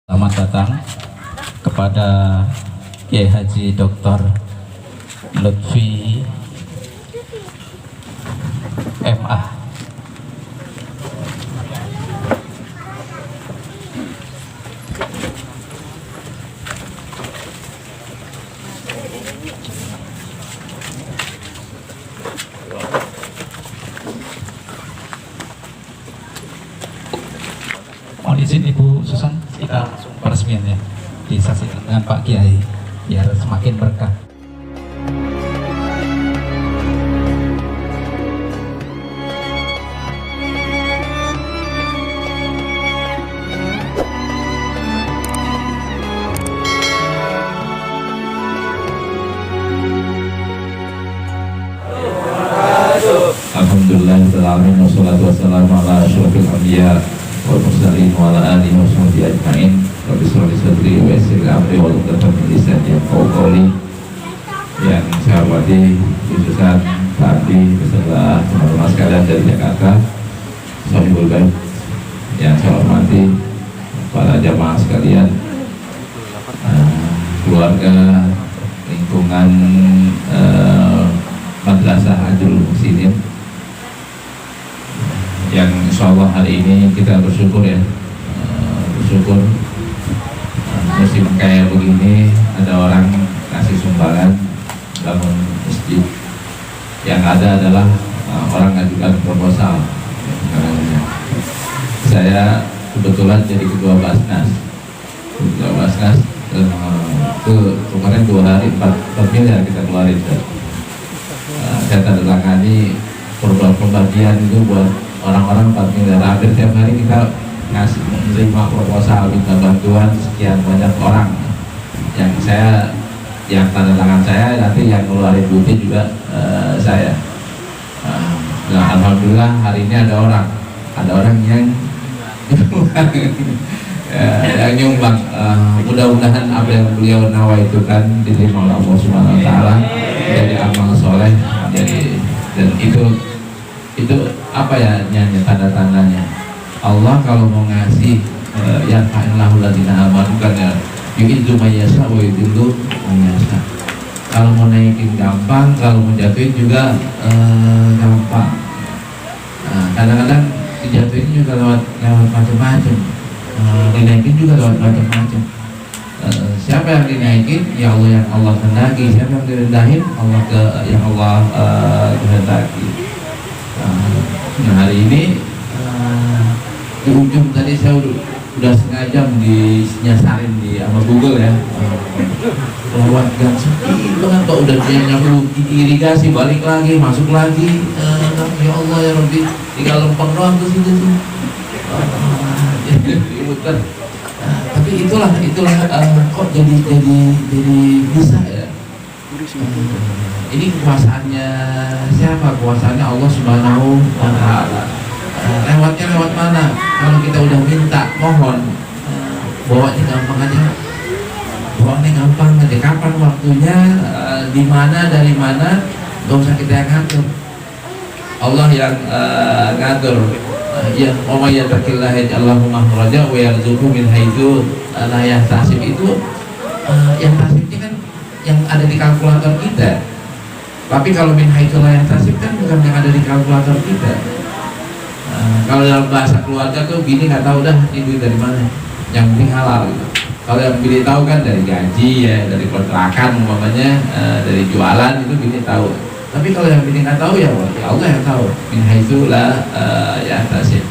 Selamat datang kepada Kiai Haji Dr. Lutfi MA. Mohon izin Ibu Susan, kita peresmian ya, disaksikan dengan Pak Kiai biar semakin berkah. Alhamdulillah, wassalatu wassalamu ala asyrofil anbiya wal mursalin wa ala alihi wa sahbihi ajma'in. Rabbi shrah li sadri wa yassir li amri wa hlul min lisani yafqahu qawli. Yang saya hormati Susan, Pak Andi, beserta teman-teman sekalian dari Jakarta, Sohibul Baik. Yang saya hormati para jamaah sekalian, keluarga, lingkungan Madrasah Ajrul Muhsinin, yang insya Allah hari ini kita bersyukur ya, bersyukur musim kayak begini ada orang kasih sumbangan bangun masjid. Yang ada adalah orang ngajukan proposal. Saya kebetulan jadi ketua Basnas, itu kemarin 2 hari 4 miliar kita keluarin. Saya tanda tangani pembagian itu buat orang-orang 4 miliar. Hampir tiap hari kita ngasih menerima proposal, minta bantuan sekian banyak orang. Yang tanda tangan saya, nanti yang ngeluarin duitnya juga saya. Nah, alhamdulillah hari ini ada orang yang yang nyumbang. Mudah-mudahan apa yang beliau nawaikan diterima oleh Allah Subhanahu Wa Taala, jadi amal soleh. Jadi dan itu apa ya, nyanyi tanda-tandanya Allah kalau mau ngasih ya fa'illahu ladina amanu kan ya, yu'idzu mayyasha wa yudillu mayyasha. Kalau mau naikin gampang, kalau mau jatuhin juga gampang. Kadang-kadang dijatuhin juga lewat macam-macam, dinaikin juga lewat macam-macam. Siapa yang dinaikin? Ya Allah yang Allah kehendaki. Siapa yang direndahin? Yang Allah kehendaki. Nah, hari ini di ujung tadi saya udah setengah jam dinyasarin di sama Google ya, lewat gang sepi banget kok, udah nyampe irigasi, balik lagi, masuk lagi. Ya Allah ya Rabbi, tinggal lempeng doang tuh situ tuh. Tapi itulah kok jadi bisa ya. Ini kekuasaannya siapa? Kekuasaannya Allah Subhanahu Wa Taala. Lewatnya lewat mana? Kalau kita udah minta, mohon, bawanya gampang aja. Bawanya gampang aja. Kapan waktunya, di mana, dari mana, gak usah kita yang ngatur. Allah yang ngatur. Ya, wa may yattaqillah yaj'alhu makhraja wa yarzuqhu min haitsu la yahtasib. Itu yang tasibnya kan yang ada di kalkulator kita. Tapi kalau min haitsu la yahtasib kan bukan yang ada di kalkulator kita. Kalau dalam bahasa keluarga tuh bini nggak tahu dah ini duit dari mana, yang penting halal gitu. Kalau yang bini tahu kan dari gaji ya, dari kontrakan umpamanya, dari jualan, itu bini tahu. Tapi kalau yang bini nggak tahu ya Allah yang tahu. Min haitsu la yahtasib.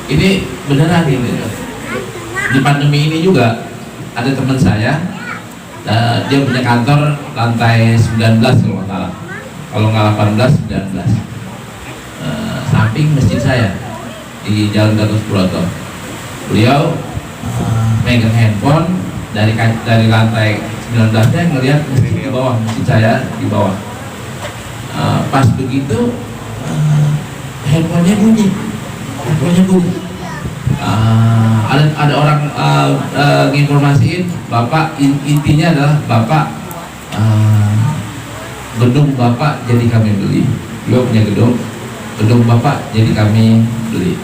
Ini beneran ini. Di pandemi ini juga ada teman saya, dia punya kantor lantai 19 kalau nggak salah. Kalau nggak 18, 19. Samping masjid saya di Jalan Gatot Subroto. Beliau megang handphone dari lantai 19-nya ngelihat masjid di bawah, masjid saya di bawah. Pas begitu handphonenya bunyi. Ada orang nginformasiin Bapak, intinya adalah Bapak, gedung Bapak jadi kami beli. Beliau punya gedung Bapak jadi kami beli.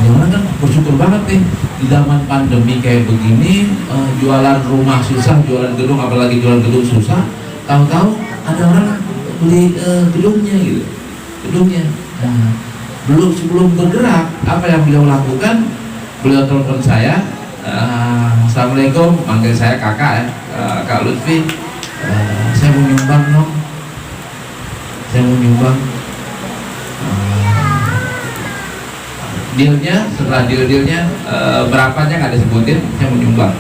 Orang kan bersyukur banget nih di zaman pandemi kayak begini, jualan rumah susah, jualan gedung, apalagi jualan gedung susah. Tahu-tahu ada orang beli gedungnya gitu, gedungnya. Nah, sebelum bergerak, apa yang beliau lakukan? Beliau telepon saya, Assalamualaikum, manggil saya kakak ya, Kak Lutfi, saya mau nyumbang dong, saya mau nyumbang. Dealnya, setelah dealnya berapanya nggak disebutin, saya mau nyumbang.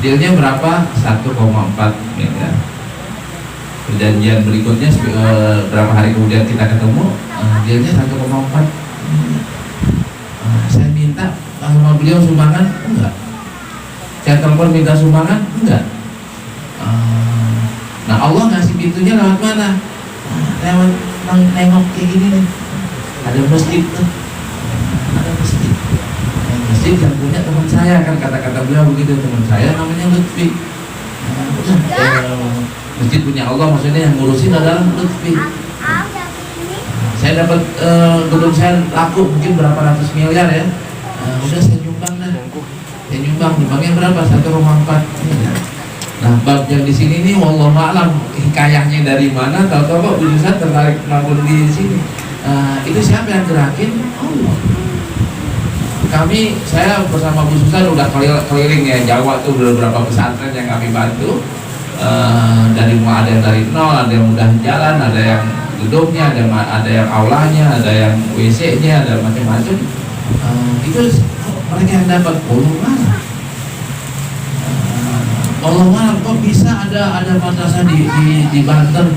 Dealnya berapa? 1,4 miliar. Perjanjian berikutnya berapa hari kemudian kita ketemu, dealnya 1,4 miliar. Saya minta sama beliau sumbangan, enggak. Saya telepon minta sumbangan, enggak. Nah, Allah ngasih pintunya lewat mana? Lewat nengok kayak gini nih. Ada masjid tuh, ada masjid. Masjid yang punya teman saya, kan kata-kata beliau begitu, teman saya namanya Lutfi. Masjid punya Allah, maksudnya yang ngurusin adalah Lutfi. Saya dapat gedung saya laku mungkin berapa ratus miliar ya. Udah saya nyumbang dah. Saya nyumbangnya berapa? 1,4 miliar. Nah, bab yang di sini nih, wallahu a'lam hikayahnya dari mana, tahu-tahu kok Bu Susan tertarik nabung di sini. Itu siapa yang gerakin? Allah. Saya bersama Bu Susan udah keliling ya Jawa tuh, beberapa pesantren yang kami bantu. Dari ada yang dari nol, ada yang mudah jalan, ada yang gedungnya, ada yang aulanya, ada yang WC-nya, ada macam-macam. Itu mereka yang dapat. Allah malam kok bisa ada madrasah di Banten.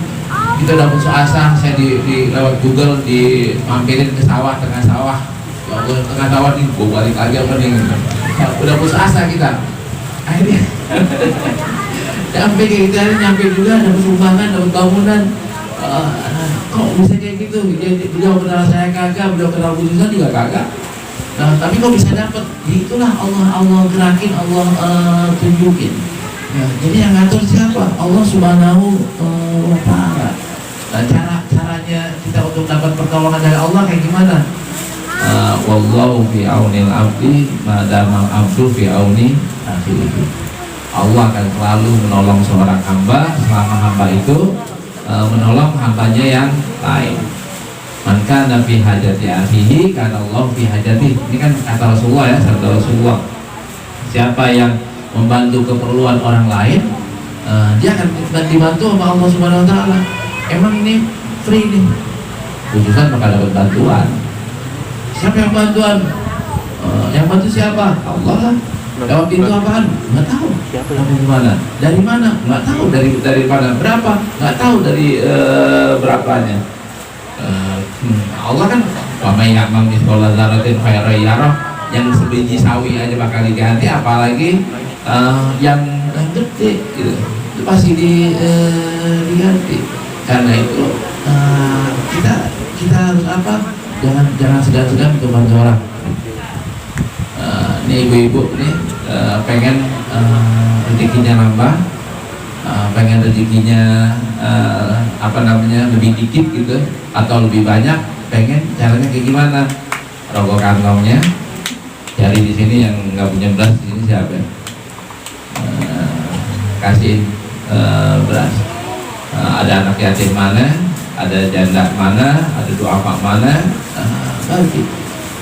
Kita dapat seasang, saya di lewat Google mampirin ke sawah, tengah sawah. Ya Allah, tengah sawah nih, gue balik lagi apa nih? Udah putus asa kita. Akhirnya sampai kayak gitu, nyampe juga dapat sumbangan, dapat bangunan. Kok bisa kayak gitu? Beliau kenal saya kagak, beliau kenal Bu Susan juga kagak. Nah, tapi kok bisa dapat? Itulah Allah gerakin, Allah tunjukin. Ya, jadi yang ngatur siapa? Allah Subhanahu wa Ta'ala. Nah, caranya kita untuk dapat pertolongan dari Allah kayak gimana? Wallahu fi aunil abdi madamal abdu fi auni akhihi. Allah akan selalu menolong seorang hamba selama hamba itu menolong hambanya yang lain. Man kana fi hajati akhihi kana Allah fi hajati. Ini kan kata Rasulullah ya, sabda Rasulullah. Siapa yang membantu keperluan orang lain, dia akan dibantu sama Allah Subhanahu wa Ta'ala. Emang ini free nih, khususnya bakal dapat bantuan. Siapa yang bantuan? Yang bantu siapa? Allah lah. Lewat pintu apaan? Nggak tahu. Dari mana? Dari mana? Nggak tahu. Dari mana? Berapa? Nggak tahu dari berapanya. Allah kan wa may ya'mal mithqala dzarratin khairan yarah, yang sebiji sawi aja bakal diganti, apalagi yang gede gitu. Itu pasti diganti. Karena itu kita harus apa? Jangan segan-segan untuk bantu orang. Ini ibu-ibu nih pengen rezekinya nambah, pengen rezekinya lebih dikit gitu atau lebih banyak, pengen caranya kayak gimana? Rokok kantongnya cari di sini, yang nggak punya beras di sini siapa? Kasih beras. Ada anak yatim mana, ada janda mana, ada duafa mana, bagi.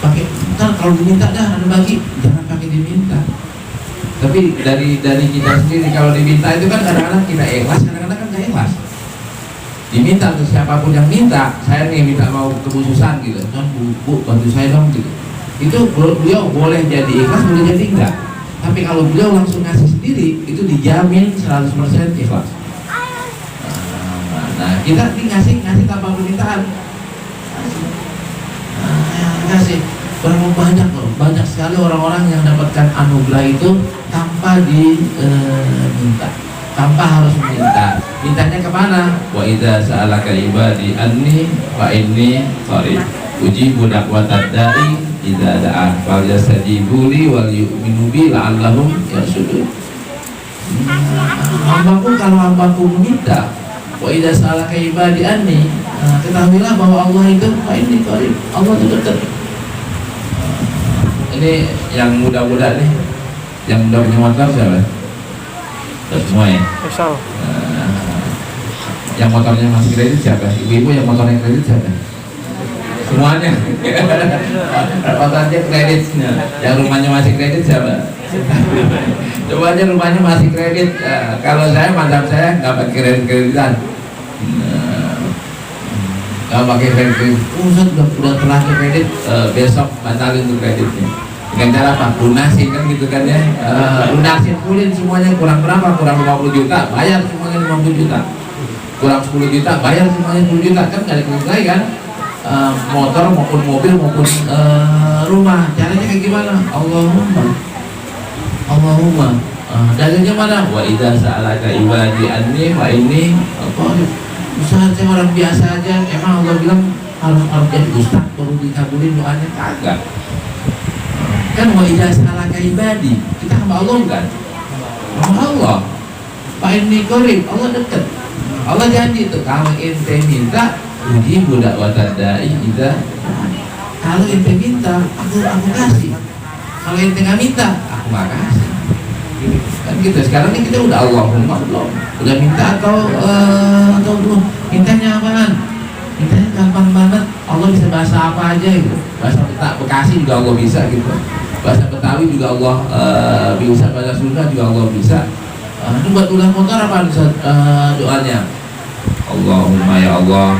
Pakai, ntar kalau diminta dah ada bagi, jangan pakai diminta. Tapi dari kita sendiri kalau diminta itu kan kadang-kadang kita ikhlas, kadang-kadang kan nggak ikhlas. Diminta untuk siapapun yang minta, saya nih minta mau kebususan gitu, kan bu bantu saya dong gitu. Itu beliau boleh jadi ikhlas, boleh jadi enggak. Tapi kalau beliau langsung ngasih sendiri, itu dijamin 100% ikhlas. Nah, kita ngasih tanpa permintaan. Ngasih. Berapa banyak sekali orang-orang yang dapatkan anugerah itu tanpa diminta, tanpa harus meminta. Mintanya kemana? Wa idza sa'alaka ibadi anni fa inni qarib ujibu da'watad da'i idza da'an fal yastajibu li wal yu'minu bi la'allahum yarshudun. Hambaku kalau hambaku meminta, wa idza sa'alaka ibadi anni, ketahuilah bahwa Allah itu fa inni qarib, Allah itu dekat. ini yang muda-muda nih, yang udah punya motor siapa? Udah semua ya. Yang motornya masih kredit siapa? Ibu-ibu yang motornya kredit siapa? Semuanya. Motornya kredit. Yang rumahnya masih kredit siapa? Coba aja rumahnya masih kredit. Kalau saya mantap, saya nggak pakai kredit-kreditan. Kalau pakai kredit, udah terlanjur kredit, besok batalin tuh kreditnya. Dengan cara apa? Lunasin kan gitu kan ya. Lunasin pulin semuanya, kurang berapa? Kurang 50 juta, bayar semuanya 50 juta. Kurang 10 juta, bayar semuanya 10 juta, kan nggak ada kerugian kan? Motor maupun mobil maupun rumah, caranya kayak gimana? Allahumma dalilnya mana? Wa idza sa'alaka ibadi anni wa inni Ustaz, saya orang biasa aja. Emang Allah bilang harus jadi ustaz baru dikabulin doanya? Kagak. Kan wa idza sa'alaka ibadi, kita hamba Allah kan? Hamba Allah. Fa inni qarib, Allah dekat. Allah janji itu kalau ente minta uji budak watadai kita. Kalau ente minta aku kasih. Kalau ente nggak minta aku nggak kasih. Kan gitu. Sekarang ini kita udah Allahumma belum. Udah minta atau belum? Mintanya apaan? Mintanya gampang banget. Allah bisa bahasa apa aja gitu. Bahasa Bekasi juga Allah bisa gitu. Bahasa Betawi juga Allah bisa. Bahasa Sunda juga Allah bisa. Ini buat ulang motor apa doanya? Allahumma ya Allah,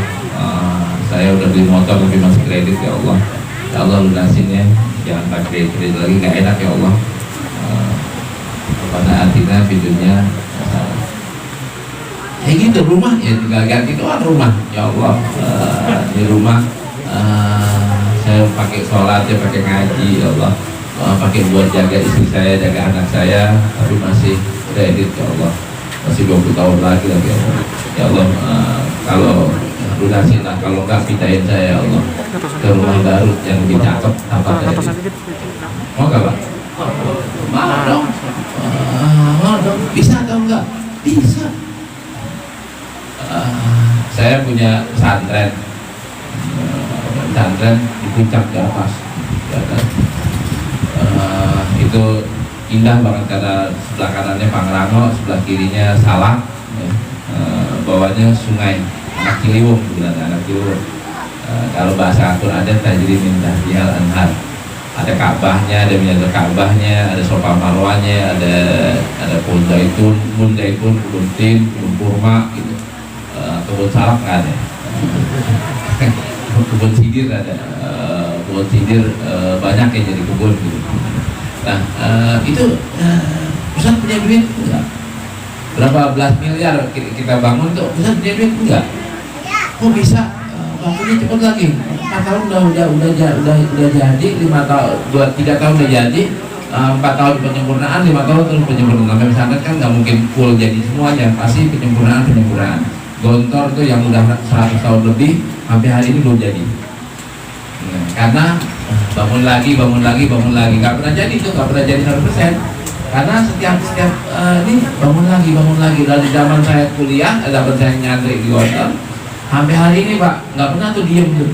saya udah beli motor tapi masih kredit ya Allah. Ya Allah lunasin ya, jangan pakai kredit lagi, nggak enak ya Allah. Pada artinya videonya kayak gitu, rumah ya tinggal ganti doang rumah. Ya Allah, di rumah saya pakai sholat ya, pakai ngaji ya Allah. Pakai buat jaga istri saya, jaga anak saya, tapi masih kredit ya Allah, masih 20 tahun lagi ya Allah. Ya Allah, kalau lunasin lah, kalau enggak pindahin saya ya Allah ke rumah baru yang lebih cakep tanpa kredit. Mau nggak Pak? Mau dong. Mau dong. Bisa atau enggak? Bisa. Saya punya pesantren di puncak di atas ya kan? Itu indah banget karena sebelah kanannya Pangrango, sebelah kirinya Salak ya. Bawahnya sungai Anak Ciliwung, sebenarnya Anak Ciliwung. Kalau bahasa Al-Quran ada tajri min tahtihal anhar, ada Ka'bahnya, ada minatul Ka'bahnya, ada Sofa Marwahnya, ada pohon zaitun, kebun tin, kebun kurma gitu. Kebun salak nggak ada. Kebun sidir ada. Kebun sidir banyak yang jadi kebun gitu. Nah, itu Ustaz punya duit enggak? Berapa belas miliar kita bangun tuh, Ustaz punya duit enggak? Kok bisa? Waktunya cepat lagi. 4 tahun udah jadi, 5 tahun, 3 tahun udah jadi, 4 tahun penyempurnaan, 5 tahun terus penyempurnaan. Sampai pesantren kan nggak mungkin full jadi semuanya, pasti penyempurnaan. Gontor tuh yang udah 100 tahun lebih, sampai hari ini belum jadi. Nah, karena bangun lagi, nggak pernah jadi tuh, nggak pernah jadi 100%. Karena setiap ini bangun lagi. Dari zaman saya kuliah, zaman saya nyantri di Gontor, sampai hari ini Pak, nggak pernah tuh diem tuh.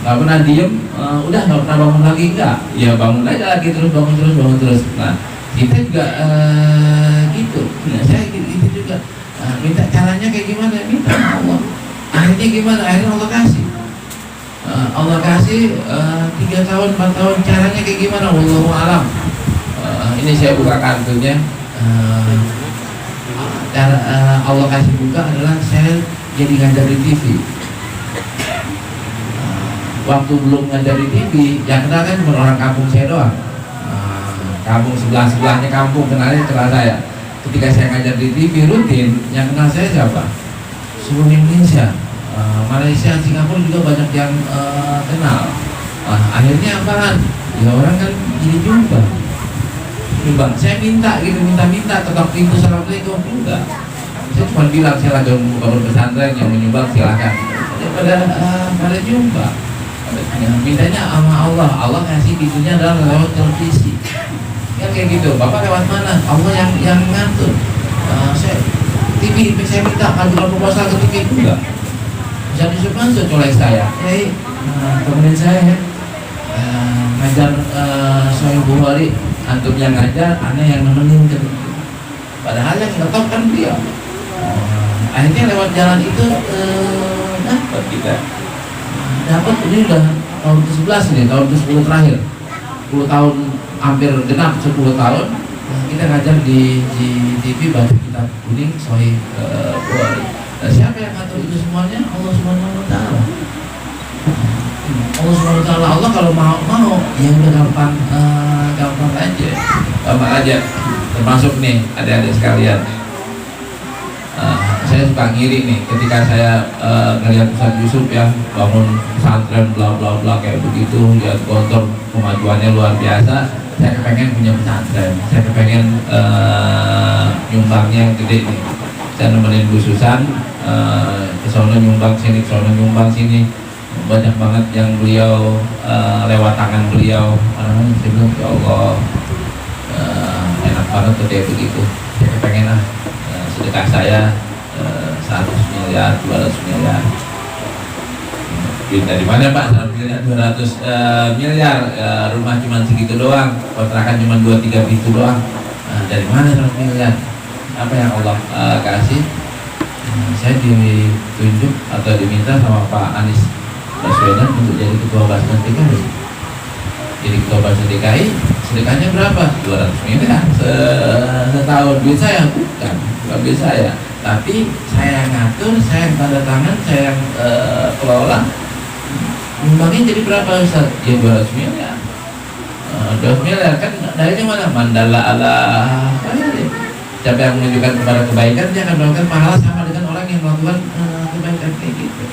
Nggak pernah diem, udah nggak pernah bangun lagi, enggak. Ya bangun aja lagi, bangun terus. Nah, kita juga gitu. Nah, saya gitu juga. Nah, minta caranya kayak gimana? Minta Allah. Akhirnya gimana? Akhirnya Allah kasih 3 tahun, 4 tahun. Caranya kayak gimana? Wallahu alam. Ini saya buka kartunya. Cara Allah kasih buka adalah saya jadi ngajar di TV. Waktu belum ngajar di TV, yang kenal kan cuma orang kampung saya doang. Kampung sebelahnya kampung kenalnya setelah saya. Ketika saya ngajar di TV rutin, yang kenal saya siapa? Seluruh Indonesia, Malaysia, Singapura juga banyak yang kenal. Akhirnya apaan? Ya orang kan jadi jumpa. Saya minta, tetap pintu assalamualaikum enggak. Saya cuma bilang saya lagi bangun pesantren yang menyumbang silakan. Pada jumpa. Mintanya sama Allah kasih pintunya adalah lewat televisi. Ya kayak gitu, Bapak lewat mana? Allah yang ngatur. Saya TV saya minta ajukan proposal ke TV enggak. Bisa disuruh masuk oleh saya. Temenin saya ya. ngajar Sahih Bukhari, antum yang ngajar, aneh yang nemenin kan. Padahal yang ngetop kan beliau. Akhirnya lewat jalan itu dapat kita. Dapat ini udah tahun ke-11 ini, tahun ke-10 terakhir. 10 tahun hampir genap 10 tahun. Kita ngajar di TV baca kitab kuning Sahih Bukhari. Nah, siapa yang ngatur itu semuanya? Allah Subhanahu wa taala. Allah Subhanahu wa taala, Allah kalau mau yang udah gampang aja. Termasuk nih adik-adik sekalian. Saya suka ngiri nih ketika saya ngelihat Ustaz Yusuf yang bangun pesantren bla bla bla kayak begitu, lihat Gontor kemajuannya luar biasa. Saya kepengen punya pesantren, saya kepengen nyumbangnya yang gede nih. Saya nemenin Bu Susan kesono nyumbang sini, kesono nyumbang sini. Banyak banget yang beliau lewat tangan beliau. Saya bilang ya Allah, enak banget tuh kayak begitu. Saya kepengen sedekah saya 100 miliar, 200 miliar. Duit dari mana Pak? 100 miliar, 200 miliar. Rumah cuma segitu doang, kontrakan cuma 2-3 pintu doang. Dari mana 100 miliar? Apa yang Allah kasih? Saya ditunjuk atau diminta sama Pak Anies Baswedan untuk jadi ketua Basnas DKI. Jadi ketua Basnas DKI, sedekahnya berapa? 200 miliar setahun. Duit saya bukan duit saya, tapi saya yang ngatur, saya yang tanda tangan, saya yang kelola. Nyumbangnya jadi berapa Ustaz? Ya 200 miliar. 200 miliar kan dari mana? Mandala ala siapa yang menunjukkan kepada kebaikan, dia akan melakukan pahala sama dengan orang yang melakukan kebaikan kayak gitu.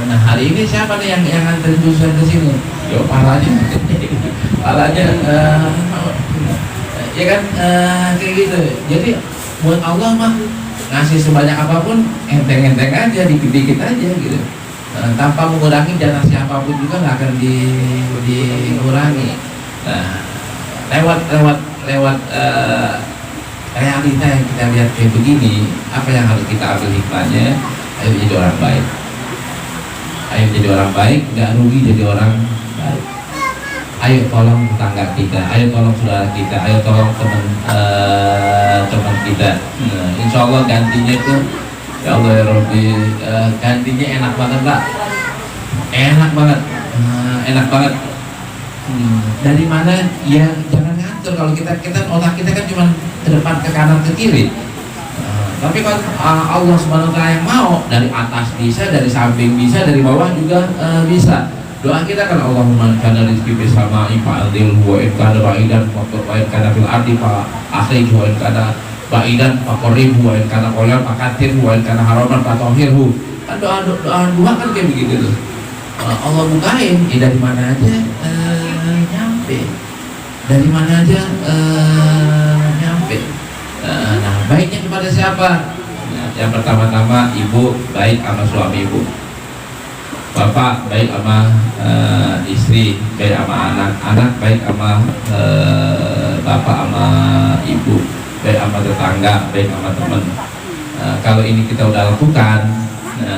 Nah hari ini siapa nih yang nganterin Susan ke sini? Yo pahalanya, ya kan kayak gitu. Jadi buat Allah mah ngasih sebanyak apapun enteng-enteng aja, dikit-dikit aja gitu. Tanpa mengurangi jatah siapapun juga nggak akan dikurangi. Nah lewat realita yang kita lihat kayak begini, apa yang harus kita ambil hikmahnya? Ayo jadi orang baik. Ayo jadi orang baik, nggak rugi jadi orang baik. Ayo tolong tetangga kita, ayo tolong saudara kita, ayo tolong teman kita. Insya Allah gantinya itu, ya Allah ya Rabbi, gantinya enak banget Pak, enak banget, enak banget. Dari mana? Ya jangan ngatur. Kalau kita otak kita kan cuma ke depan, ke kanan, ke kiri. Tapi kalau Allah Subhanahu wa taala yang mau, dari atas bisa, dari samping bisa, dari bawah juga bisa. Doa kita kan Allahumma kana rizqi bis sama'i fa'adil wa in kana ba'idan wa in kana fil ardi fa akhrij wa in kana ba'idan fa qarrib wa in kana qawlan fakatir wa in kana haraman fa tahhirhu. Kan doa kan kayak begitu tuh. Allah bukain, dari mana aja nyampe. Dari mana aja nyampe. Nah, baiknya kepada siapa? Nah, yang pertama-tama ibu baik sama suami ibu, bapak baik sama istri, baik sama anak baik sama bapak sama ibu, baik sama tetangga, baik sama teman. Kalau ini kita udah lakukan,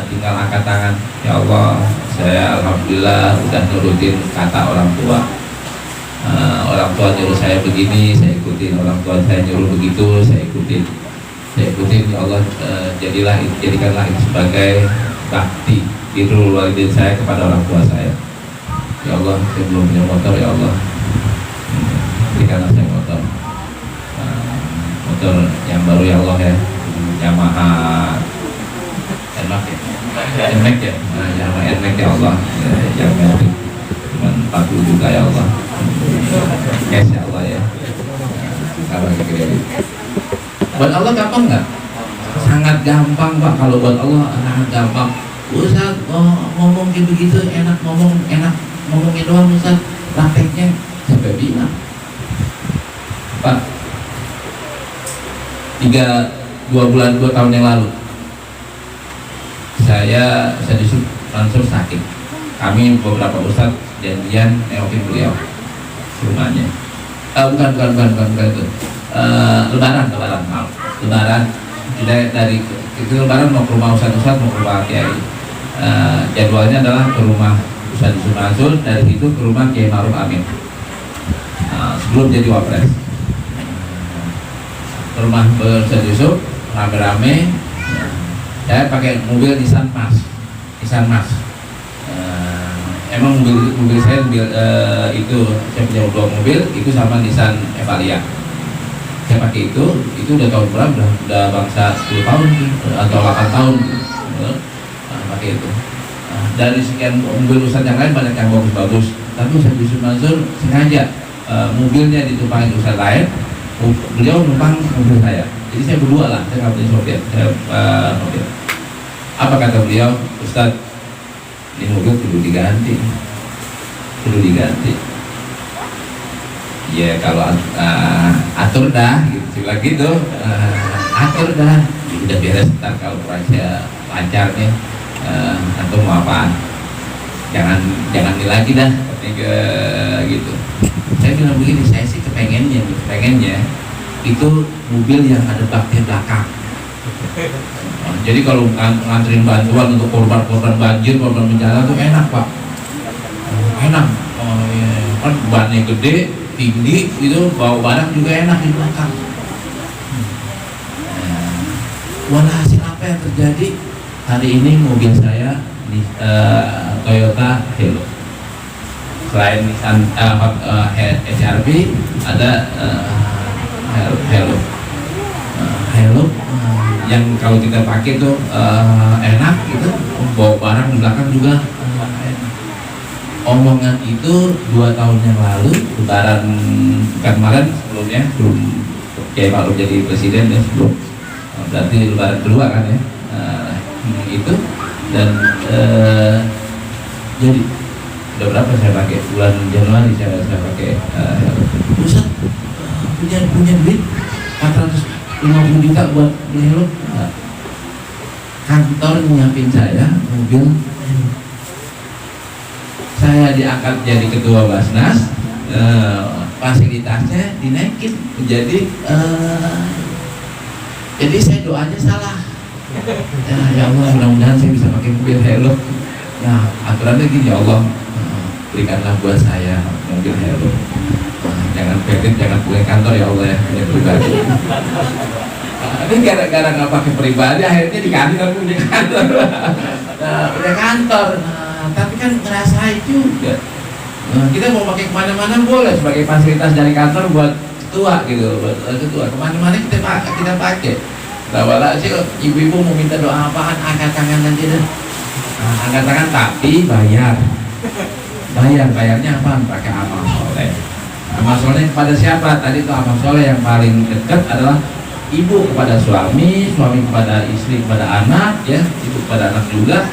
tinggal angkat tangan. Ya Allah, saya alhamdulillah udah nurutin kata orang tua. Orang tua nyuruh saya begini, saya ikutin. Orang tua saya nyuruh begitu, saya ikutin. Ya Allah, jadikanlah itu sebagai bakti birrul walidain saya kepada orang tua saya. Ya Allah, saya belum punya motor, ya Allah, berikanlah saya motor, motor yang baru ya Allah ya, Yamaha NMAX ya, Yamaha NMAX ya Allah, yang menarik cuma 40 juta ya Allah. Cash ya Allah ya. Kalau kredit. Buat Allah gampang nggak? Sangat gampang Pak. Kalau buat Allah sangat gampang. Ustaz ngomong kayak begitu enak ngomongnya doang Ustaz. Prakteknya sampai bilang Pak, 2 tahun yang lalu saya disuruh langsung sakit. Kami beberapa ustaz janjian neokin beliau rumahnya. Bukan itu. Lebaran. Dari itu Lebaran mau ke rumah ustaz mau ke rumah kiai. Jadwalnya adalah ke rumah Ustaz Yusuf Mansur, dari situ ke rumah Kiai Maruf Amin. Sebelum jadi wapres, ke rumah Ustaz Yusuf rame-rame. Saya pakai mobil Nissan Mas. Emang mobil saya itu saya punya dua mobil itu sama Nissan Evalia. Saya pakai itu udah tahun berapa? Udah bangsa 10 tahun atau 8 tahun pakai itu. Dari sekian mobil Ustaz yang lain banyak yang bagus-bagus, tapi Ustaz Yusuf Mansur sengaja mobilnya ditumpangi Ustaz lain, beliau numpang mobil saya. Jadi saya berdua lah, saya nggak punya sopir, mobil. Apa kata beliau? Ustaz, ini mobil perlu diganti. Ya kalau atur dah, gitu gitu, atur dah, udah beres. Ntar kalau proyeknya lancar nih, atau mau apaan? Jangan ini lagi dah, gitu. Saya bilang begini, saya sih kepengennya itu mobil yang ada baknya belakang. Jadi kalau nganterin bantuan untuk korban banjir, korban bencana tuh enak Pak, enak. Kan bannya gede, tinggi, itu bawa barang juga enak di belakang. Walhasil apa yang terjadi hari ini, mobil saya Toyota Hello. Selain Nissan HRV ada Hello yang kalau kita pakai tuh enak gitu, bawa barang di belakang juga enak. Omongan itu 2 tahun yang lalu, lebaran bukan kemarin, sebelumnya belum Kiai Ma'ruf jadi presiden ya, sebelum berarti lebaran kedua kan ya, itu dan jadi udah berapa saya pakai, bulan Januari saya pakai Ustaz punya duit 450 juta buat beli helm. Kantor nyiapin saya mobil, saya diangkat jadi ketua Basnas, fasilitasnya dinaikin menjadi jadi saya doanya salah. Ya Allah, mudah-mudahan saya bisa pakai mobil helm. Ya aturannya gini, ya Allah, berikanlah buat saya mobil helm. Jangan kredit, jangan punya kantor ya Allah ya, punya pribadi. Ini gara-gara nggak pakai pribadi, akhirnya dikasih kan punya kantor. Punya kantor. Tapi kan ngerasain juga. Kita mau pakai kemana-mana boleh sebagai fasilitas dari kantor buat ketua gitu, buat ketua. Kemana-mana kita pakai. Nah, sih ibu-ibu mau minta doa apaan, angkat tangan nanti deh. Angkat tangan tapi bayarnya apa? Pakai amal soleh. Amal soleh kepada siapa? Tadi itu amal soleh yang paling dekat adalah ibu kepada suami kepada istri, kepada anak, ya, ibu kepada anak juga,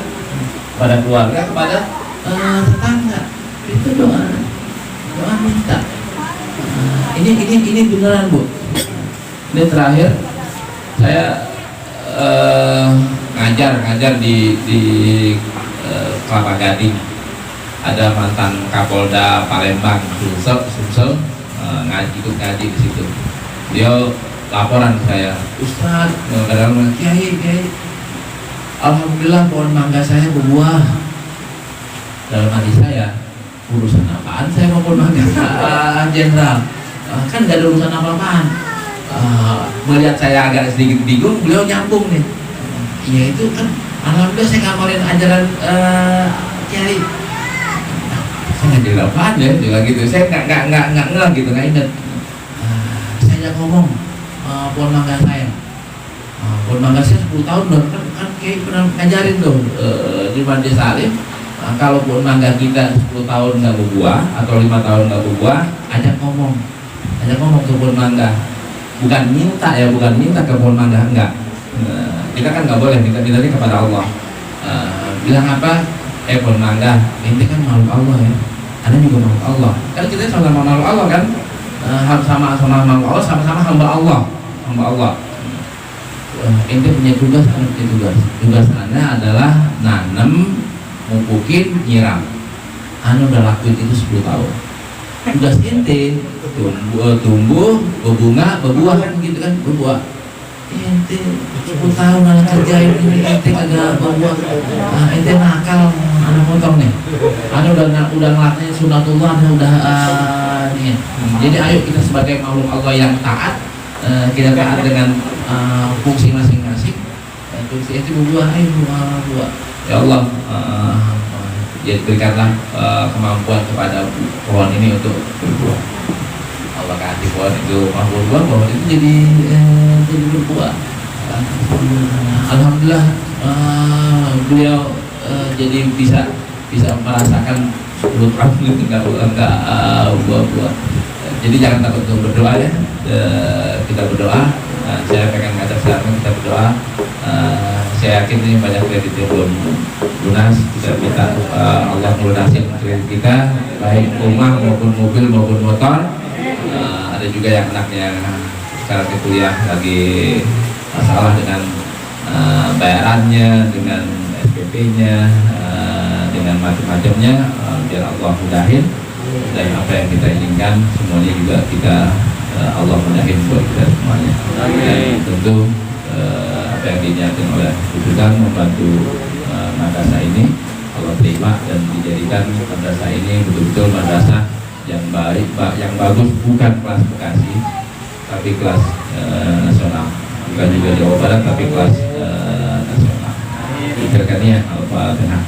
kepada keluarga, kepada tetangga. Itu doa minta. Ini beneran Bu. Ini terakhir saya ngajar di Kelapa Gading. Ada mantan Kapolda Palembang, Sumsel, ikut ngaji di situ. Dia laporan saya, Ustaz, kadang-kadang Kiai, alhamdulillah pohon mangga saya berbuah. Dalam hati saya, urusan apaan saya mau pohon mangga, Jenderal? Kan gak ada urusan apa-apaan. Melihat saya agak sedikit bingung, beliau nyambung nih. Ya itu kan, alhamdulillah saya ngamalin ajaran Kiai. Saya nggak jadi apaan ya, juga gitu. Saya nggak gitu, nggak inget. Saya ngomong pohon mangga saya. Pohon mangga saya 10 tahun udah kan Kiai pernah ngajarin tuh di Mandi Salim. Kalau pohon mangga kita 10 tahun nggak berbuah atau 5 tahun nggak berbuah, ajak ngomong ke pohon mangga. Bukan minta ke pohon mangga, enggak. Kita kan nggak boleh minta-mintanya kepada Allah. Bilang apa? Pohon mangga, ini kan makhluk Allah ya. Anda juga makhluk Allah. Kan kita sama-sama makhluk Allah kan? Sama-sama makhluk Allah, sama-sama hamba Allah. Ente punya tugas, Anda punya tugas. Tugas Anda adalah nanam, mupukin, nyiram. Anda udah lakuin itu 10 tahun. Tugas ente tumbuh, berbunga, berbuah kan gitu kan, berbuah. ente 10 tahun anak kerja ini ente kagak bawa, ente nakal anak motor nih, udah ngelatih sunatullah, udah nih. Jadi ayo kita sebagai makhluk Allah yang taat, kita taat dengan fungsi masing-masing. Fungsi itu berbuah, ayo buah. Ya Allah, ya berikanlah kemampuan kepada pohon ini untuk berbuah. Allah kasih pohon itu mampu berbuah, pohon itu jadi berbuah. Alhamdulillah beliau jadi bisa merasakan 10 tahun itu enggak buah-buah. Jadi jangan takut untuk berdoa ya. Kita berdoa. Saya pengen ngajak sekarang kita berdoa. Saya yakin ini banyak kredit yang belum lunas. Kita minta Allah melunasin kredit kita, baik rumah maupun mobil maupun motor. Ada juga yang anaknya sekarang di kuliah lagi masalah dengan bayarannya, dengan SPP-nya, dengan macam-macamnya. Biar Allah mudahin, dan apa yang kita inginkan semuanya juga kita Allah mudahin buat kita semuanya. Dan tentu apa yang dinyatakan oleh Budukan membantu madrasah ini Allah terima dan dijadikan madrasah ini betul-betul madrasah yang baik, yang bagus, bukan kelas Bekasi tapi kelas nasional, bukan juga Jawa Barat tapi kelas nasional. Dikirkannya Al-Fatihah.